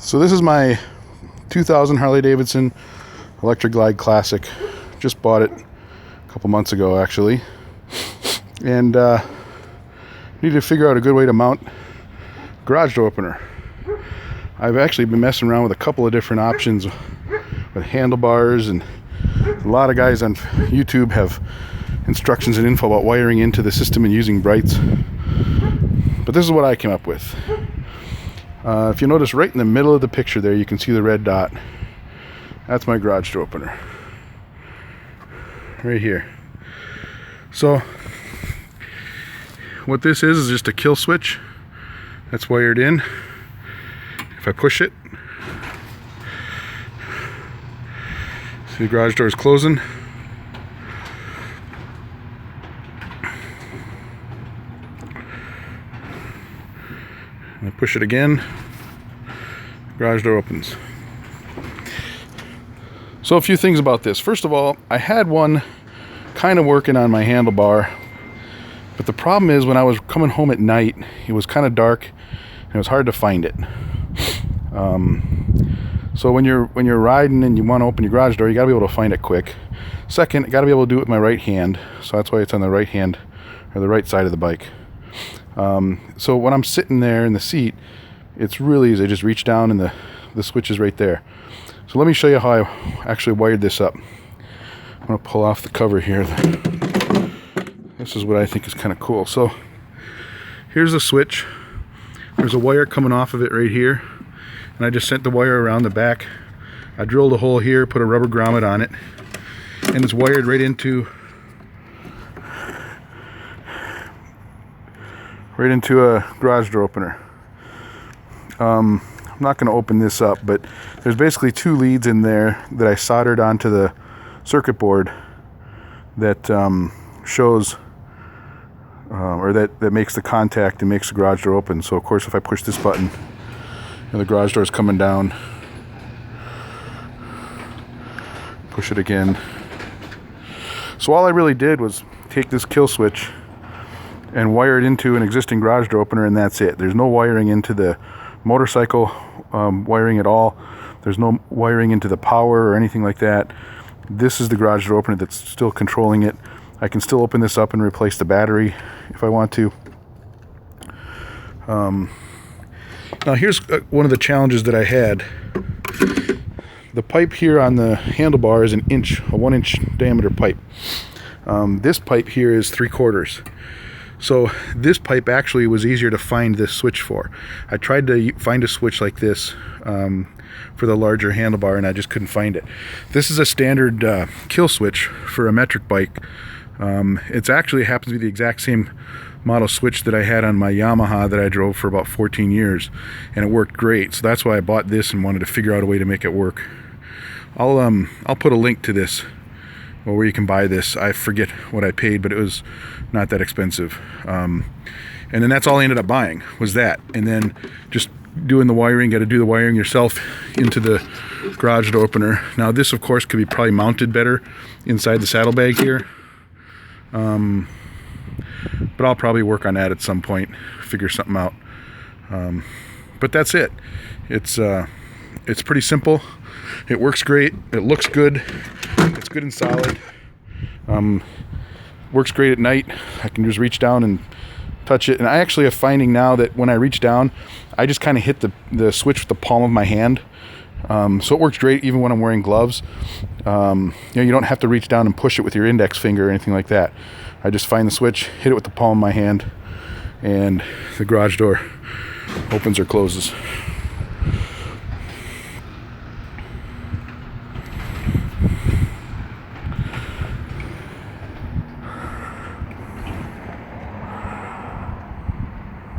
So this is my 2000 Harley Davidson Electra Glide Classic. Just bought it a couple months ago actually, and needed to figure out a good way to mount garage door opener. I've actually been messing around with a couple of different options with handlebars, and a lot of guys on YouTube have instructions and info about wiring into the system and using brights, but this is what I came up with. If you notice, right in the middle of the picture there, you can see the red dot. That's my garage door opener right here. So what this is just a kill switch that's wired in. If I push it, see the garage door is closing. I push it again, garage door opens. So a few things about this. First of all, I had one kind of working on my handlebar, but the problem is when I was coming home at night, it was kind of dark and it was hard to find it. So when you're riding and you want to open your garage door, you got to be able to find it quick. Second, I got to be able to do it with my right hand, so that's why it's on the right hand or the right side of the bike. So when I'm sitting there in the seat, it's really easy. I just reach down and the switch is right there. So let me show you how I actually wired this up. I'm going to pull off the cover here. This is what I think is kind of cool. So here's the switch. There's a wire coming off of it right here, and I just sent the wire around the back. I drilled a hole here, put a rubber grommet on it, and it's wired right into a garage door opener. I'm not going to open this up, but there's basically two leads in there that I soldered onto the circuit board that shows or that makes the contact and makes the garage door open. So of course if I push this button, the garage door is coming down. Push it again. So all I really did was take this kill switch and wire it into an existing garage door opener, and that's it. There's no wiring into the motorcycle wiring at all. There's no wiring into the power or anything like that. This is the garage door opener that's still controlling it. I can still open this up and replace the battery if I want to. Now here's one of the challenges that I had. The pipe here on the handlebar is a 1-inch diameter pipe. This pipe here is 3/4. So this pipe actually was easier to find this switch for. I tried to find a switch like this for the larger handlebar, and I just couldn't find it. This is a standard kill switch for a metric bike. It's actually happens to be the exact same model switch that I had on my Yamaha that I drove for about 14 years, and it worked great. So that's why I bought this and wanted to figure out a way to make it work. I'll put a link to this, or where you can buy this. I forget what I paid, but it was not that expensive. And then that's all I ended up buying, was that. And then just doing the wiring. Got to do the wiring yourself into the garage door opener. Now this of course could be probably mounted better inside the saddlebag here. But I'll probably work on that at some point, figure something out. But that's it. It's pretty simple. It works great. It looks good. It's good and solid. Works great at night. I can just reach down and touch it. And I actually am finding now that when I reach down, I just kind of hit the switch with the palm of my hand. So it works great even when I'm wearing gloves. You don't have to reach down and push it with your index finger or anything like that. I just find the switch, hit it with the palm of my hand, and the garage door opens or closes.